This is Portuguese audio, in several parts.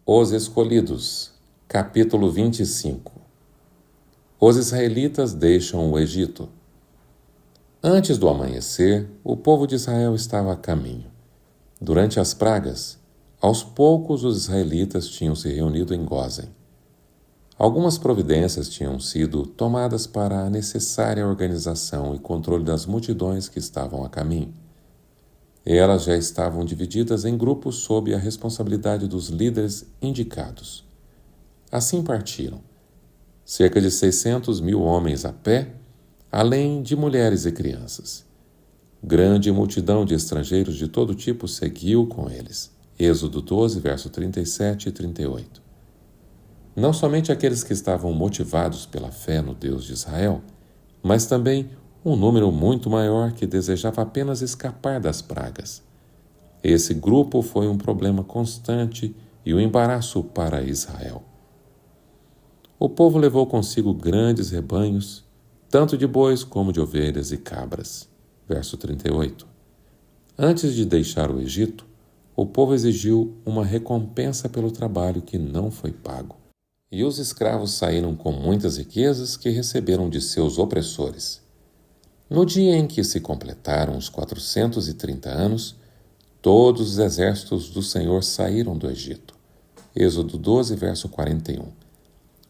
Os Escolhidos, capítulo 25. Os israelitas deixam o Egito. Antes do amanhecer, o povo de Israel estava a caminho. Durante as pragas, aos poucos os israelitas tinham se reunido em Gósen. Algumas providências tinham sido tomadas para a necessária organização e controle das multidões que estavam a caminho. Elas já estavam divididas em grupos sob a responsabilidade dos líderes indicados. Assim partiram, cerca de 600.000 homens a pé, além de mulheres e crianças. Grande multidão de estrangeiros de todo tipo seguiu com eles. Êxodo 12, verso 37 e 38. Não somente aqueles que estavam motivados pela fé no Deus de Israel, mas também um número muito maior que desejava apenas escapar das pragas. Esse grupo foi um problema constante e um embaraço para Israel. O povo levou consigo grandes rebanhos, tanto de bois como de ovelhas e cabras. Verso 38. Antes de deixar o Egito, o povo exigiu uma recompensa pelo trabalho que não foi pago. E os escravos saíram com muitas riquezas que receberam de seus opressores. No dia em que se completaram os 430 anos, todos os exércitos do Senhor saíram do Egito. Êxodo 12, verso 41.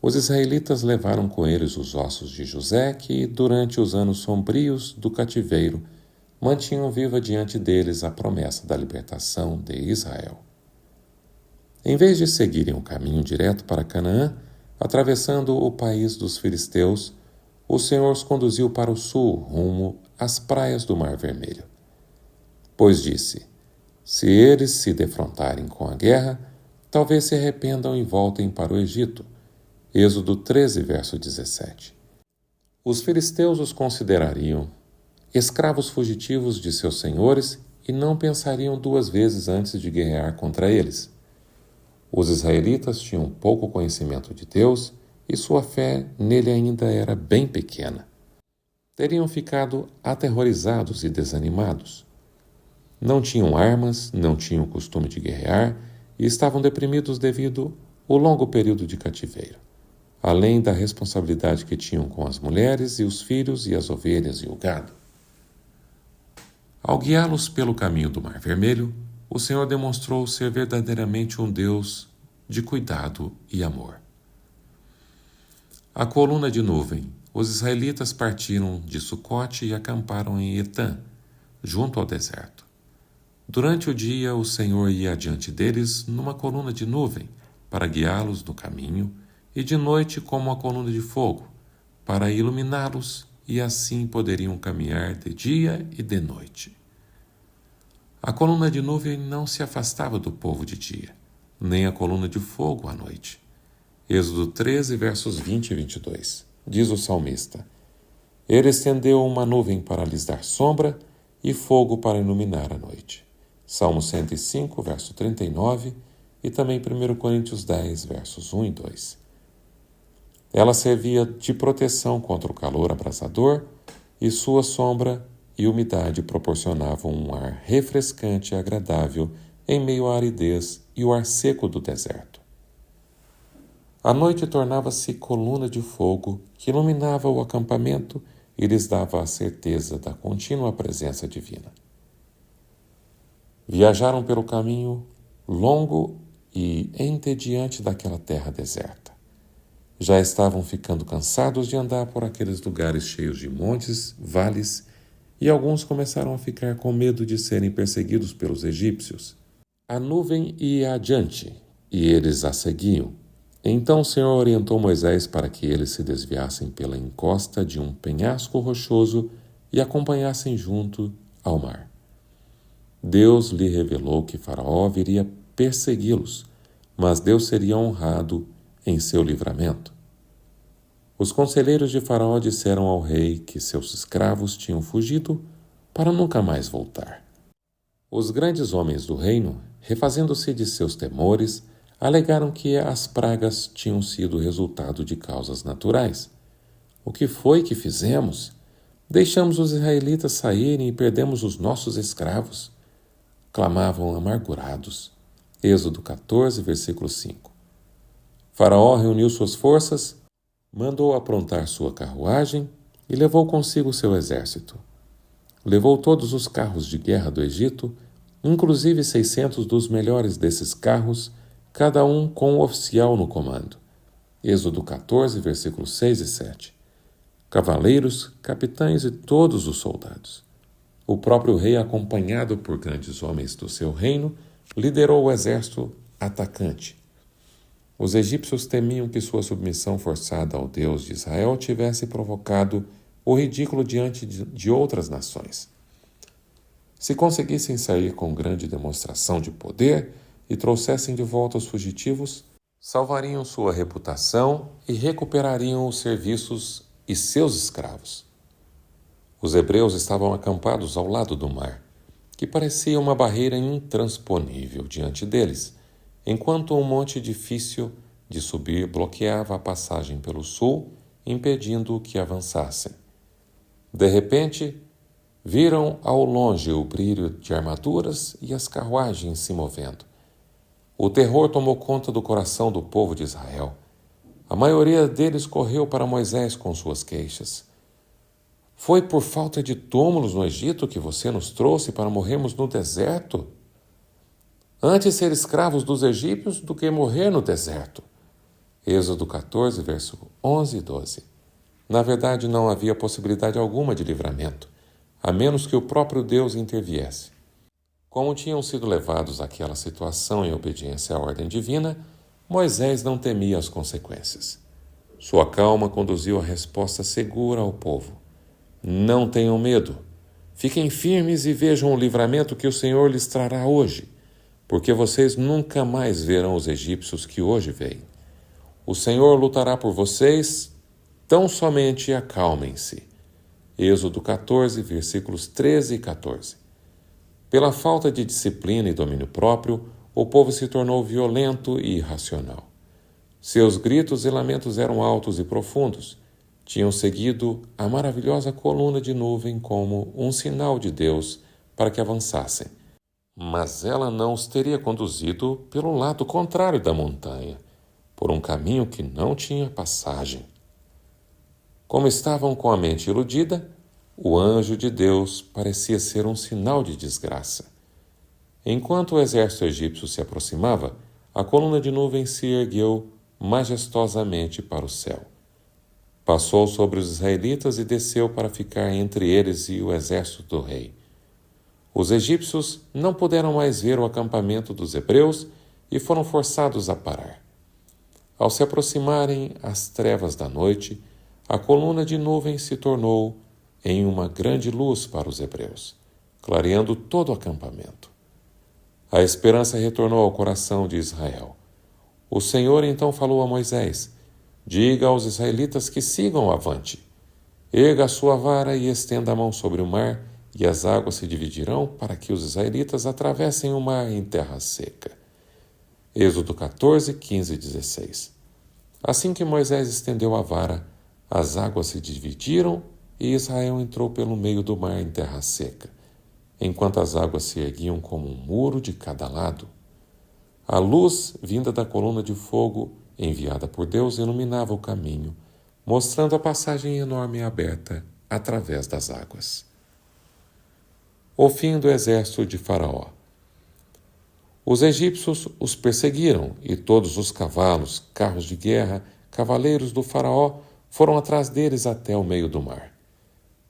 Os israelitas levaram com eles os ossos de José, que, durante os anos sombrios do cativeiro, mantinham viva diante deles a promessa da libertação de Israel. Em vez de seguirem o caminho direto para Canaã, atravessando o país dos filisteus, o Senhor os conduziu para o sul, rumo às praias do Mar Vermelho. Pois disse: se eles se defrontarem com a guerra, talvez se arrependam e voltem para o Egito. Êxodo 13, verso 17. Os filisteus os considerariam escravos fugitivos de seus senhores e não pensariam duas vezes antes de guerrear contra eles. Os israelitas tinham pouco conhecimento de Deus e sua fé nele ainda era bem pequena. Teriam ficado aterrorizados e desanimados. Não tinham armas, não tinham o costume de guerrear e estavam deprimidos devido ao longo período de cativeiro, além da responsabilidade que tinham com as mulheres e os filhos e as ovelhas e o gado. Ao guiá-los pelo caminho do Mar Vermelho, o Senhor demonstrou ser verdadeiramente um Deus de cuidado e amor. A coluna de nuvem. Os israelitas partiram de Sucote e acamparam em Etã, junto ao deserto. Durante o dia, o Senhor ia adiante deles numa coluna de nuvem, para guiá-los no caminho, e de noite como uma coluna de fogo, para iluminá-los, e assim poderiam caminhar de dia e de noite. A coluna de nuvem não se afastava do povo de dia, nem a coluna de fogo à noite. Êxodo 13, versos 20 e 22. Diz o salmista: ele estendeu uma nuvem para lhes dar sombra e fogo para iluminar a noite. Salmo 105, verso 39 e também 1 Coríntios 10, versos 1 e 2. Ela servia de proteção contra o calor abrasador e sua sombra e umidade proporcionavam um ar refrescante e agradável em meio à aridez e o ar seco do deserto. A noite tornava-se coluna de fogo que iluminava o acampamento e lhes dava a certeza da contínua presença divina. Viajaram pelo caminho longo e entediante daquela terra deserta. Já estavam ficando cansados de andar por aqueles lugares cheios de montes, vales, e alguns começaram a ficar com medo de serem perseguidos pelos egípcios. A nuvem ia adiante, e eles a seguiam. Então o Senhor orientou Moisés para que eles se desviassem pela encosta de um penhasco rochoso e acompanhassem junto ao mar. Deus lhe revelou que Faraó viria persegui-los, mas Deus seria honrado em seu livramento. Os conselheiros de Faraó disseram ao rei que seus escravos tinham fugido para nunca mais voltar. Os grandes homens do reino, refazendo-se de seus temores, alegaram que as pragas tinham sido resultado de causas naturais. O que foi que fizemos? Deixamos os israelitas saírem e perdemos os nossos escravos. Clamavam amargurados. Êxodo 14, versículo 5. Faraó reuniu suas forças, mandou aprontar sua carruagem e levou consigo seu exército. Levou todos os carros de guerra do Egito, inclusive 600 dos melhores desses carros, cada um com um oficial no comando. Êxodo 14, versículos 6 e 7. Cavaleiros, capitães e todos os soldados. O próprio rei, acompanhado por grandes homens do seu reino, liderou o exército atacante. Os egípcios temiam que sua submissão forçada ao Deus de Israel tivesse provocado o ridículo diante de outras nações. Se conseguissem sair com grande demonstração de poder e trouxessem de volta os fugitivos, salvariam sua reputação e recuperariam os serviços e seus escravos. Os hebreus estavam acampados ao lado do mar, que parecia uma barreira intransponível diante deles, enquanto um monte difícil de subir bloqueava a passagem pelo sul, impedindo que avançassem. De repente, viram ao longe o brilho de armaduras e as carruagens se movendo. O terror tomou conta do coração do povo de Israel. A maioria deles correu para Moisés com suas queixas. Foi por falta de túmulos no Egito que você nos trouxe para morrermos no deserto? Antes ser escravos dos egípcios do que morrer no deserto. Êxodo 14, verso 11 e 12. Na verdade, não havia possibilidade alguma de livramento, a menos que o próprio Deus interviesse. Como tinham sido levados àquela situação em obediência à ordem divina, Moisés não temia as consequências. Sua calma conduziu a resposta segura ao povo. Não tenham medo. Fiquem firmes e vejam o livramento que o Senhor lhes trará hoje, porque vocês nunca mais verão os egípcios que hoje veem. O Senhor lutará por vocês, tão somente acalmem-se. Êxodo 14, versículos 13 e 14. Pela falta de disciplina e domínio próprio, o povo se tornou violento e irracional. Seus gritos e lamentos eram altos e profundos. Tinham seguido a maravilhosa coluna de nuvem como um sinal de Deus para que avançassem. Mas ela não os teria conduzido pelo lado contrário da montanha, por um caminho que não tinha passagem. Como estavam com a mente iludida, o anjo de Deus parecia ser um sinal de desgraça. Enquanto o exército egípcio se aproximava, a coluna de nuvem se ergueu majestosamente para o céu. Passou sobre os israelitas e desceu para ficar entre eles e o exército do rei. Os egípcios não puderam mais ver o acampamento dos hebreus e foram forçados a parar. Ao se aproximarem as trevas da noite, a coluna de nuvem se tornou em uma grande luz para os hebreus, clareando todo o acampamento. A esperança retornou ao coração de Israel. O Senhor então falou a Moisés: diga aos israelitas que sigam avante. Erga a sua vara e estenda a mão sobre o mar, e as águas se dividirão para que os israelitas atravessem o mar em terra seca. Êxodo 14, 15 e 16. Assim que Moisés estendeu a vara, as águas se dividiram e Israel entrou pelo meio do mar em terra seca, enquanto as águas se erguiam como um muro de cada lado. A luz vinda da coluna de fogo, enviada por Deus, iluminava o caminho, mostrando a passagem enorme e aberta através das águas. O fim do exército de Faraó. Os egípcios os perseguiram e todos os cavalos, carros de guerra, cavaleiros do Faraó foram atrás deles até o meio do mar.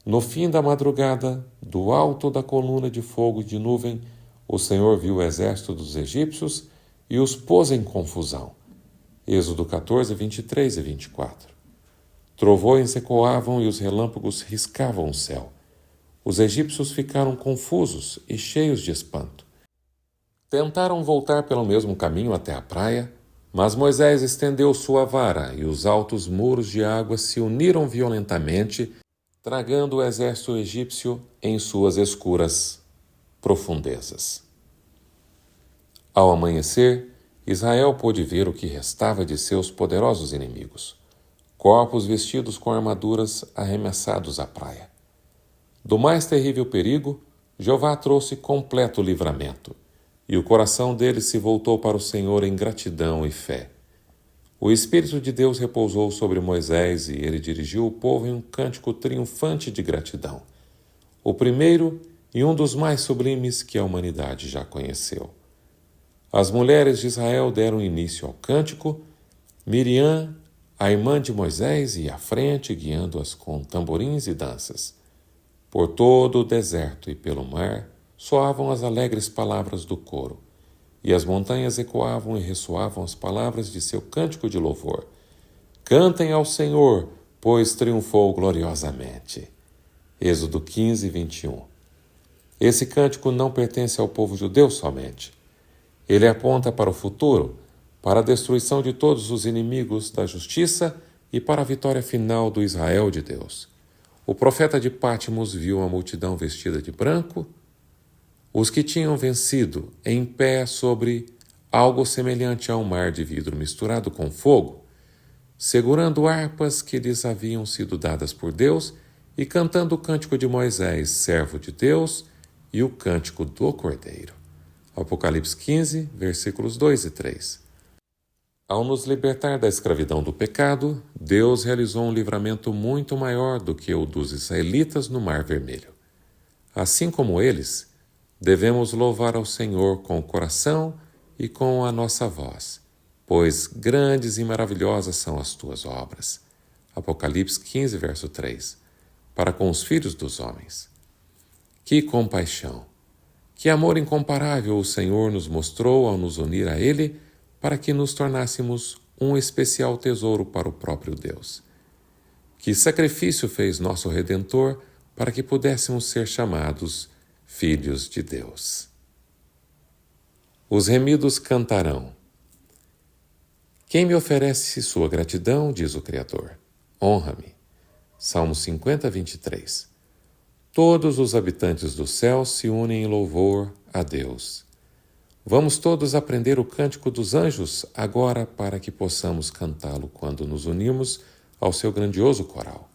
No fim da madrugada, do alto da coluna de fogo e de nuvem, o Senhor viu o exército dos egípcios e os pôs em confusão. Êxodo 14, 23 e 24. Trovões ecoavam e os relâmpagos riscavam o céu. Os egípcios ficaram confusos e cheios de espanto. Tentaram voltar pelo mesmo caminho até a praia, mas Moisés estendeu sua vara e os altos muros de água se uniram violentamente, tragando o exército egípcio em suas escuras profundezas. Ao amanhecer, Israel pôde ver o que restava de seus poderosos inimigos, corpos vestidos com armaduras arremessados à praia. Do mais terrível perigo, Jeová trouxe completo livramento. e o coração deles se voltou para o Senhor em gratidão e fé. O Espírito de Deus repousou sobre Moisés e ele dirigiu o povo em um cântico triunfante de gratidão, o primeiro e um dos mais sublimes que a humanidade já conheceu. As mulheres de Israel deram início ao cântico. Miriam, a irmã de Moisés, ia à frente, guiando-as com tamborins e danças. Por todo o deserto e pelo mar soavam as alegres palavras do coro, e as montanhas ecoavam e ressoavam as palavras de seu cântico de louvor. Cantem ao Senhor, pois triunfou gloriosamente. Êxodo 15, 21. Esse cântico não pertence ao povo judeu somente. Ele aponta para o futuro, para a destruição de todos os inimigos da justiça e para a vitória final do Israel de Deus. O profeta de Patmos viu a multidão vestida de branco, os que tinham vencido em pé sobre algo semelhante a um mar de vidro misturado com fogo, segurando harpas que lhes haviam sido dadas por Deus e cantando o cântico de Moisés, servo de Deus, e o cântico do Cordeiro. Apocalipse 15, versículos 2 e 3. Ao nos libertar da escravidão do pecado, Deus realizou um livramento muito maior do que o dos israelitas no Mar Vermelho. Assim como eles, devemos louvar ao Senhor com o coração e com a nossa voz, pois grandes e maravilhosas são as tuas obras. Apocalipse 15, verso 3. Para com os filhos dos homens. Que compaixão! Que amor incomparável o Senhor nos mostrou ao nos unir a Ele para que nos tornássemos um especial tesouro para o próprio Deus. Que sacrifício fez nosso Redentor para que pudéssemos ser chamados filhos de Deus. Os remidos cantarão. Quem me oferece sua gratidão, diz o Criador, honra-me. Salmo 50, 23. Todos os habitantes do céu se unem em louvor a Deus. Vamos todos aprender o cântico dos anjos agora para que possamos cantá-lo quando nos unimos ao seu grandioso coral.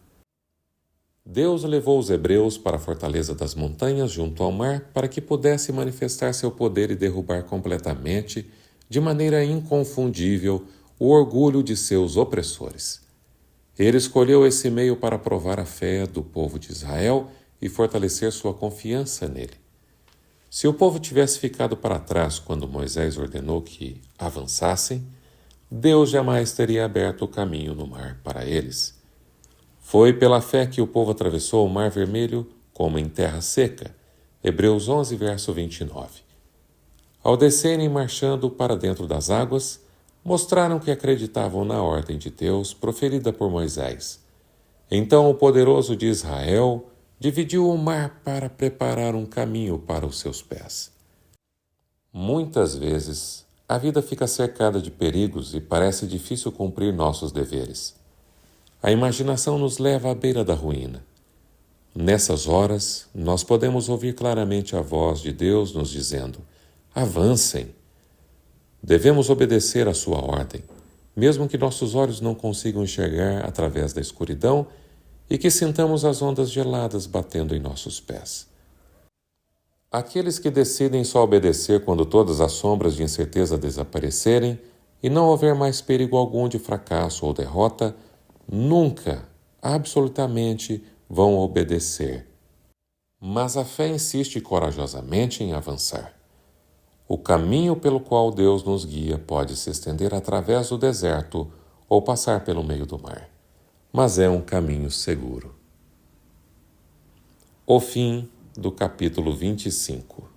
Deus levou os hebreus para a fortaleza das montanhas junto ao mar para que pudesse manifestar seu poder e derrubar completamente, de maneira inconfundível, o orgulho de seus opressores. Ele escolheu esse meio para provar a fé do povo de Israel e fortalecer sua confiança nele. Se o povo tivesse ficado para trás quando Moisés ordenou que avançassem, Deus jamais teria aberto o caminho no mar para eles. Foi pela fé que o povo atravessou o Mar Vermelho como em terra seca. Hebreus 11, verso 29. Ao descerem marchando para dentro das águas, mostraram que acreditavam na ordem de Deus proferida por Moisés. Então o poderoso de Israel dividiu o mar para preparar um caminho para os seus pés. Muitas vezes, a vida fica cercada de perigos e parece difícil cumprir nossos deveres. A imaginação nos leva à beira da ruína. Nessas horas, nós podemos ouvir claramente a voz de Deus nos dizendo: avancem! Devemos obedecer à sua ordem, mesmo que nossos olhos não consigam enxergar através da escuridão e que sintamos as ondas geladas batendo em nossos pés. Aqueles que decidem só obedecer quando todas as sombras de incerteza desaparecerem e não houver mais perigo algum de fracasso ou derrota, nunca, absolutamente, vão obedecer. Mas a fé insiste corajosamente em avançar. O caminho pelo qual Deus nos guia pode se estender através do deserto ou passar pelo meio do mar, mas é um caminho seguro. O fim do capítulo 25.